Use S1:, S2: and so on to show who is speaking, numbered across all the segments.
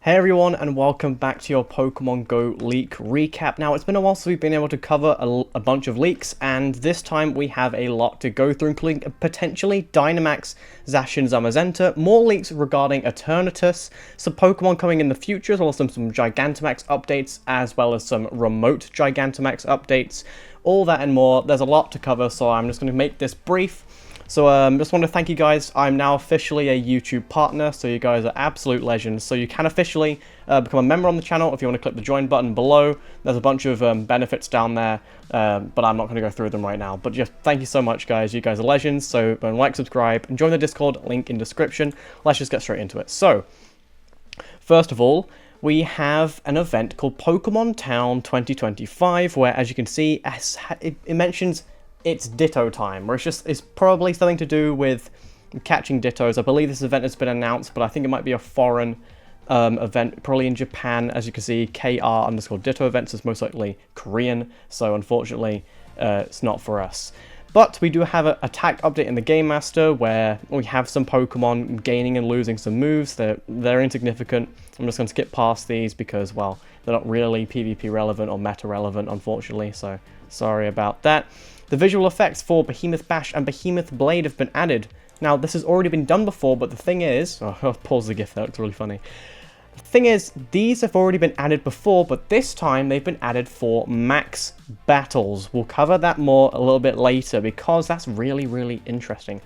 S1: Hey everyone, and welcome back to your Pokemon Go leak recap. Now, it's been a while since we've been able to cover a bunch of leaks, and this time we have a lot to go through, including potentially DMAX, ZACIAN, ZAMAZENTA, more leaks regarding Eternatus, some Pokemon coming in the future, as well as some Gigantamax updates, as well as some remote Gigantamax updates, all that and more. There's a lot to cover, so I'm just going to make this brief. So just want to thank you guys. I'm now officially a YouTube partner, so you guys are absolute legends. So you can officially become a member on the channel if you want to click the join button below. There's a bunch of benefits down there, but I'm not going to go through them right now. But just thank you so much, guys. You guys are legends. So like, subscribe, and join the Discord, link in description. Let's just get straight into it. So, first of all, we have an event called Pokemon Town 2025, where, as you can see, it mentions it's Ditto time, where it's probably something to do with catching Dittos. I believe this event has been announced, but I think it might be a foreign event, probably in Japan. As you can see, KR_Ditto events is most likely Korean, so unfortunately it's not for us. But we do have an attack update in the Game Master, where we have some Pokemon gaining and losing some moves. They're insignificant. I'm just going to skip past these because, well, they're not really PvP relevant or meta relevant, unfortunately, so sorry about that. The visual effects for Behemoth Bash and Behemoth Blade have been added. Now, this has already been done before, but the thing is... Oh, I'll pause the GIF, that looks really funny. The thing is, these have already been added before, but this time they've been added for max battles. We'll cover that more a little bit later, because that's really, really interesting.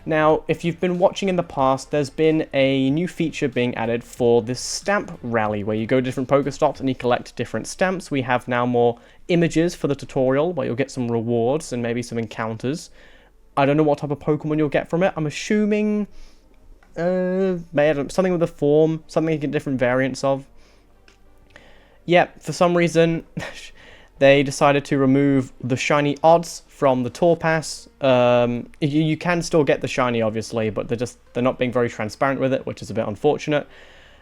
S1: Now, if you've been watching in the past, there's been a new feature being added for this stamp rally, where you go to different Pokestops and you collect different stamps. We have now more images for the tutorial, where you'll get some rewards and maybe some encounters. I don't know what type of Pokemon you'll get from it. I'm assuming something with a form, something you get different variants of. Yeah, for some reason, they decided to remove the shiny odds from the Tour Pass. You can still get the shiny, obviously, but they're not being very transparent with it, which is a bit unfortunate.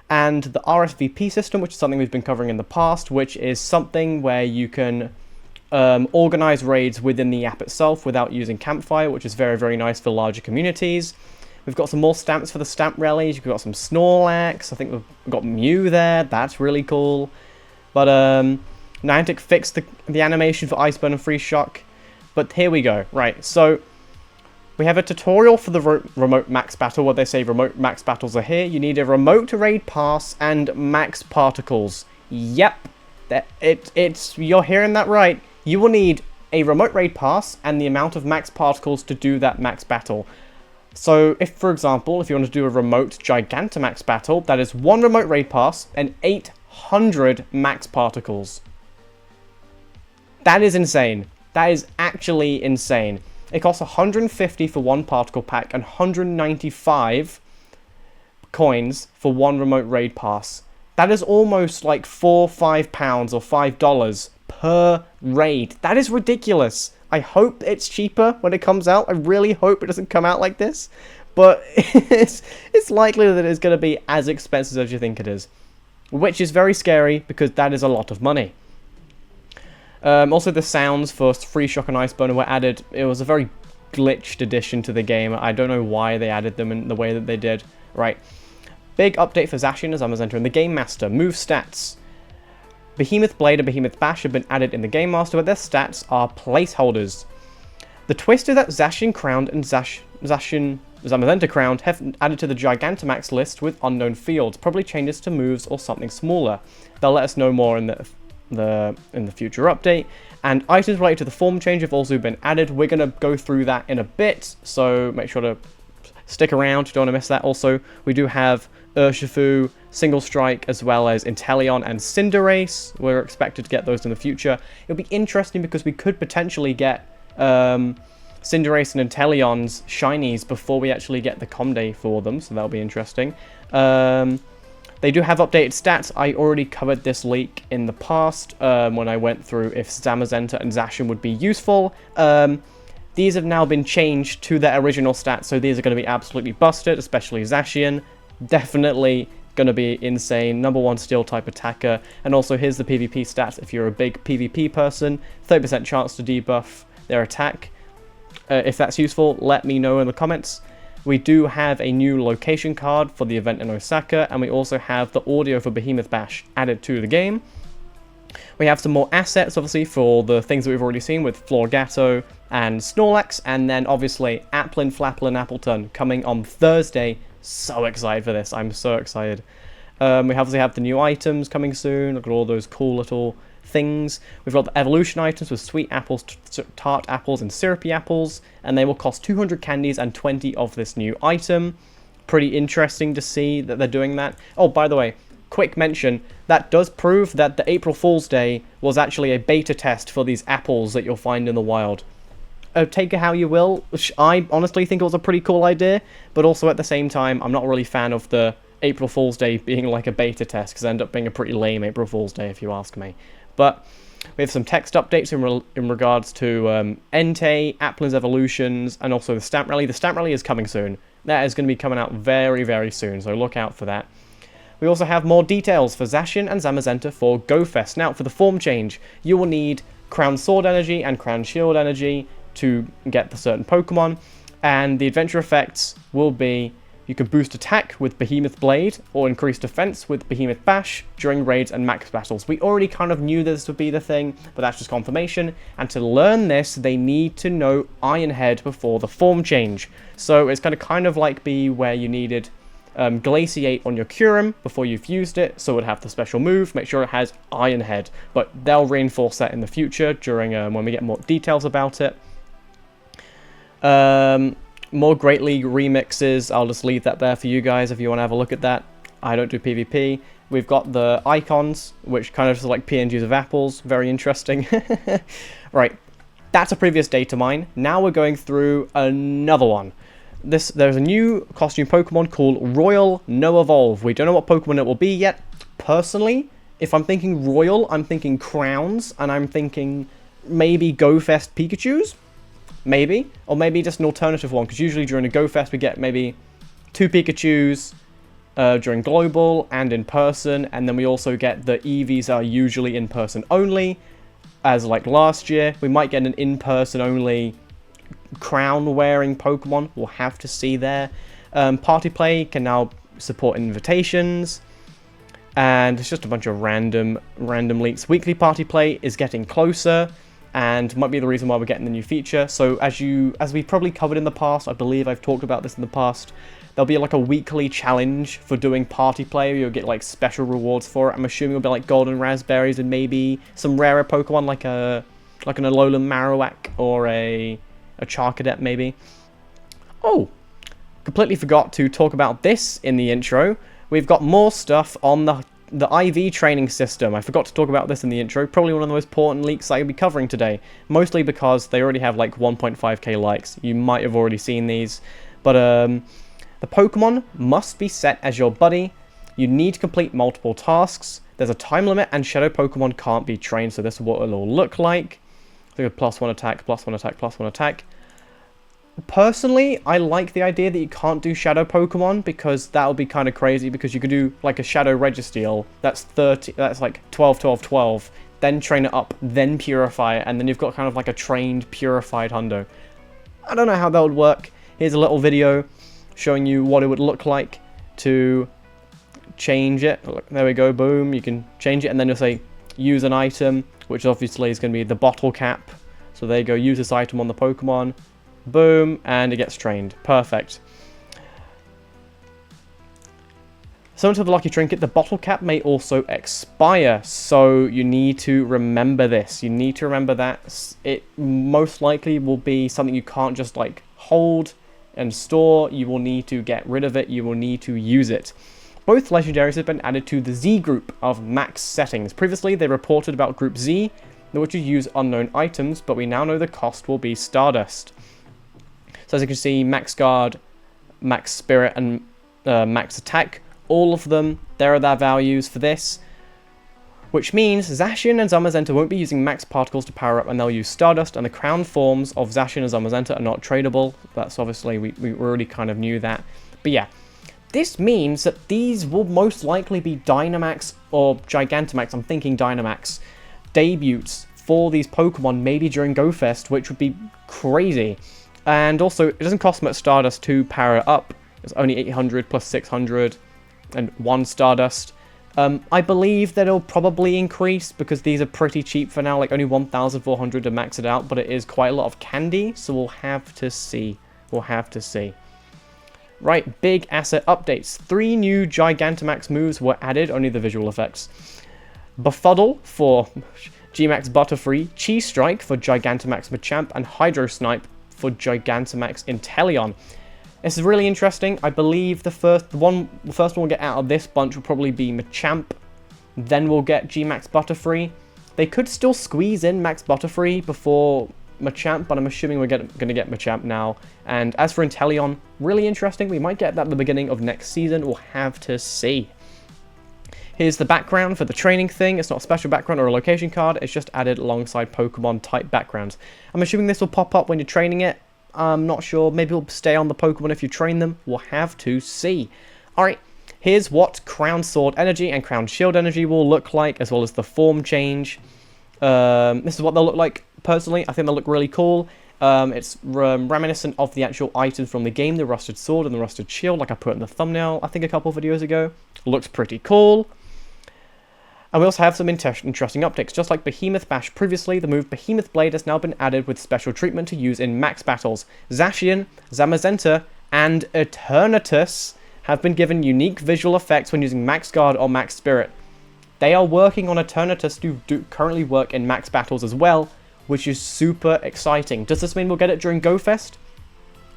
S1: And the RSVP system, which is something we've been covering in the past, which is something where you can organize raids within the app itself without using Campfire, which is very, very nice for larger communities. We've got some more stamps for the stamp rallies. We've got some Snorlax. I think we've got Mew there. That's really cool. But Niantic fixed the animation for Iceburn and Freeze Shock. But here we go. Right, so we have a tutorial for the remote max battle, where they say remote max battles are here. You need a remote raid pass and max particles. Yep, you're hearing that right. You will need a remote raid pass and the amount of max particles to do that max battle. So if, for example, if you want to do a remote Gigantamax battle, that is 1 remote raid pass and 800 max particles. That is insane. That is actually insane. It costs 150 for 1 particle pack and 195 coins for 1 remote raid pass. That is almost like £5 or $5 per raid. That is ridiculous. I hope it's cheaper when it comes out. I really hope it doesn't come out like this. But it's likely that it's going to be as expensive as you think it is. Which is very scary, because that is a lot of money. Also, the sounds for Freeze Shock and Iceburn were added. It was a very glitched addition to the game. I don't know why they added them in the way that they did. Right. Big update for ZACIAN as ZAMAZENTA in the Game Master. Move stats. Behemoth Blade and Behemoth Bash have been added in the Game Master, but their stats are placeholders. The twist is that ZACIAN Crowned and ZAMAZENTA Crowned have added to the Gigantamax list with unknown fields, probably changes to moves or something smaller. They'll let us know more in the future update. And items related to the form change have also been added. We're going to go through that in a bit, so make sure to stick around. You don't want to miss that. Also, we do have Urshifu, Single Strike, as well as Inteleon and Cinderace. We're expected to get those in the future. It'll be interesting because we could potentially get Cinderace and Inteleon's shinies before we actually get the Comday for them, so that'll be interesting. They do have updated stats. I already covered this leak in the past when I went through if ZAMAZENTA and ZACIAN would be useful. These have now been changed to their original stats, so these are going to be absolutely busted, especially ZACIAN. Definitely going to be insane. #1 steel type attacker. And also here's the PvP stats. If you're a big PvP person, 30% chance to debuff their attack. If that's useful, let me know in the comments. We do have a new location card for the event in Osaka, and we also have the audio for Behemoth Bash added to the game. We have some more assets, obviously, for the things that we've already seen with Florgato and Snorlax, and then, obviously, Applin, Flaplin, Appleton coming on Thursday. So excited for this. I'm so excited. We obviously have the new items coming soon. Look at all those cool little things. We've got the evolution items with sweet apples, tart apples, and syrupy apples, and they will cost 200 candies and 20 of this new item. Pretty interesting to see that they're doing that. Oh, by the way, quick mention, that does prove that the April Fool's Day was actually a beta test for these apples that you'll find in the wild. Take it how you will. I honestly think it was a pretty cool idea, but also at the same time, I'm not really a fan of the April Fool's Day being like a beta test, because it ended up being a pretty lame April Fool's Day, if you ask me. But we have some text updates in regards to Entei, Applin's evolutions, and also the Stamp Rally. The Stamp Rally is coming soon. That is going to be coming out very, very soon, so look out for that. We also have more details for ZACIAN and ZAMAZENTA for GoFest. Now, for the form change, you will need Crown Sword Energy and Crown Shield Energy to get the certain Pokemon, and the adventure effects will be you can boost attack with Behemoth Blade or increase defense with Behemoth Bash during raids and max battles. We already kind of knew this would be the thing, but that's just confirmation, and to learn this they need to know Iron Head before the form change. So it's going to kind of like be where you needed Glaciate on your Kyurem before you've used it, so it would have the special move, make sure it has Iron Head, but they'll reinforce that in the future during when we get more details about it. More Great League remixes, I'll just leave that there for you guys if you want to have a look at that. I don't do PvP. We've got the icons, which kind of just like PNGs of apples, very interesting. Right, that's a previous data mine. Now we're going through another one. There's a new costume Pokemon called Royal No Evolve. We don't know what Pokemon it will be yet. Personally, if I'm thinking Royal, I'm thinking Crowns, and I'm thinking maybe GoFest Pikachus? Maybe. Or maybe just an alternative one, because usually during a GoFest we get maybe 2 Pikachus during Global and in person, and then we also get the EVs are usually in person only, as like last year. We might get an in-person only crown-wearing Pokemon. We'll have to see there. Party Play can now support invitations, and it's just a bunch of random leaks. Weekly Party Play is getting closer, and might be the reason why we're getting the new feature. So as we've probably covered in the past, I believe I've talked about this in the past, there'll be like a weekly challenge for doing Party Play. You'll get like special rewards for it. I'm assuming it'll be like golden raspberries and maybe some rarer Pokemon like an Alolan Marowak or a Charcadet maybe. Oh, completely forgot to talk about this in the intro. We've got more stuff on the IV training system. I forgot to talk about this in the intro. Probably one of the most important leaks I'll be covering today. Mostly because they already have like 1.5k likes. You might have already seen these. But the Pokemon must be set as your buddy. You need to complete multiple tasks. There's a time limit, and Shadow Pokemon can't be trained. So this is what it'll look like. Look at +1 attack, +1 attack, +1 attack. Personally, I like the idea that you can't do Shadow Pokemon, because that would be kind of crazy, because you could do like a Shadow Registeel, that's like 12, 12, 12, then train it up, then purify it, and then you've got kind of like a trained, purified Hundo. I don't know how that would work. Here's a little video showing you what it would look like to change it. Look, there we go, boom, you can change it, and then you'll say, use an item, which obviously is going to be the bottle cap. So there you go, use this item on the Pokemon. Boom, and it gets trained. Perfect. Similar to the Lucky Trinket, the bottle cap may also expire, so you need to remember this. You need to remember that it most likely will be something you can't just like hold and store. You will need to get rid of it. You will need to use it. Both legendaries have been added to the Z group of max settings. Previously, they reported about Group Z, which would use unknown items, but we now know the cost will be Stardust. So as you can see, Max Guard, Max Spirit, and Max Attack, all of them, there are their values for this. Which means ZACIAN and ZAMAZENTA won't be using Max Particles to power up, and they'll use Stardust, and the crown forms of ZACIAN and ZAMAZENTA are not tradable. That's obviously, we already kind of knew that. But yeah, this means that these will most likely be Dynamax or Gigantamax, I'm thinking Dynamax, debuts for these Pokemon maybe during GoFest, which would be crazy. And also, it doesn't cost much Stardust to power it up. It's only 800 plus 600 and 1 Stardust. I believe that it'll probably increase because these are pretty cheap for now, like only 1,400 to max it out, but it is quite a lot of candy, so we'll have to see. We'll have to see. Right, big asset updates. 3 new Gigantamax moves were added, only the visual effects. Befuddle for G-Max Butterfree, Cheese Strike for Gigantamax Machamp, and Hydro Snipe for Gigantamax Inteleon. This is really interesting. I believe the first one we'll get out of this bunch will probably be Machamp. Then we'll get G-Max Butterfree. They could still squeeze in Max Butterfree before Machamp, but I'm assuming we're going to get Machamp now. And as for Inteleon, really interesting. We might get that at the beginning of next season. We'll have to see. Here's the background for the training thing. It's not a special background or a location card. It's just added alongside Pokemon type backgrounds. I'm assuming this will pop up when you're training it. I'm not sure. Maybe it'll stay on the Pokemon if you train them. We'll have to see. Alright, here's what Crown Sword Energy and Crown Shield Energy will look like, as well as the form change. This is what they'll look like, personally. I think they'll look really cool. It's reminiscent of the actual items from the game, the Rusted Sword and the Rusted Shield, like I put in the thumbnail, I think a couple of videos ago. Looks pretty cool. And we also have some interesting updates. Just like Behemoth Bash previously, the move Behemoth Blade has now been added with special treatment to use in max battles. ZACIAN, ZAMAZENTA, and Eternatus have been given unique visual effects when using Max Guard or Max Spirit. They are working on Eternatus to currently work in max battles as well, which is super exciting. Does this mean we'll get it during GoFest?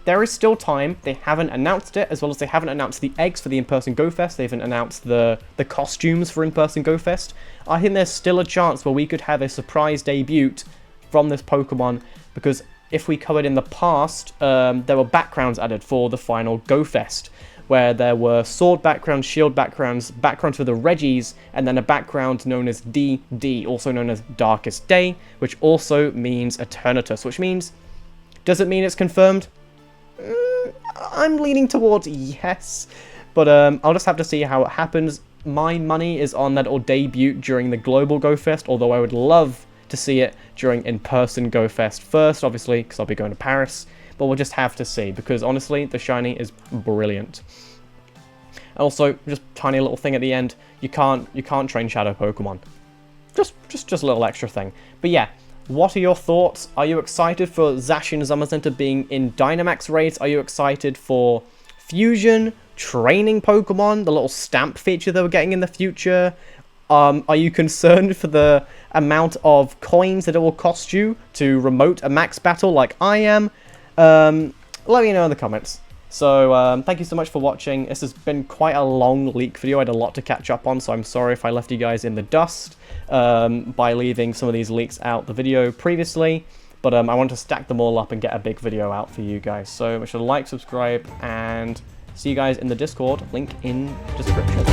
S1: There is still time. They haven't announced it, as well as they haven't announced the eggs for the in-person GoFest. They haven't announced the costumes for in-person GoFest. I think there's still a chance where we could have a surprise debut from this Pokemon, because if we covered in the past, there were backgrounds added for the final GoFest, where there were sword backgrounds, shield backgrounds, backgrounds for the Reggies, and then a background known as DD, also known as Darkest Day, which also means Eternatus, which means, does it mean it's confirmed? I'm leaning towards yes, but I'll just have to see how it happens. My money is on that it'll debut during the global GoFest, although I would love to see it during in-person GoFest first, obviously, because I'll be going to Paris, but we'll just have to see, because honestly, the shiny is brilliant. Also, just tiny little thing at the end, you can't train Shadow Pokemon. Just a little extra thing. But yeah, what are your thoughts? Are you excited for ZACIAN and ZAMAZENTA being in Dynamax raids? Are you excited for Fusion, training Pokemon, the little stamp feature that we're getting in the future? Are you concerned for the amount of coins that it will cost you to remote a max battle like I am? Let me know in the comments. So, thank you so much for watching. This has been quite a long leak video. I had a lot to catch up on, so I'm sorry if I left you guys in the dust by leaving some of these leaks out the video previously. But I want to stack them all up and get a big video out for you guys. So make sure to like, subscribe, and see you guys in the Discord. Link in description.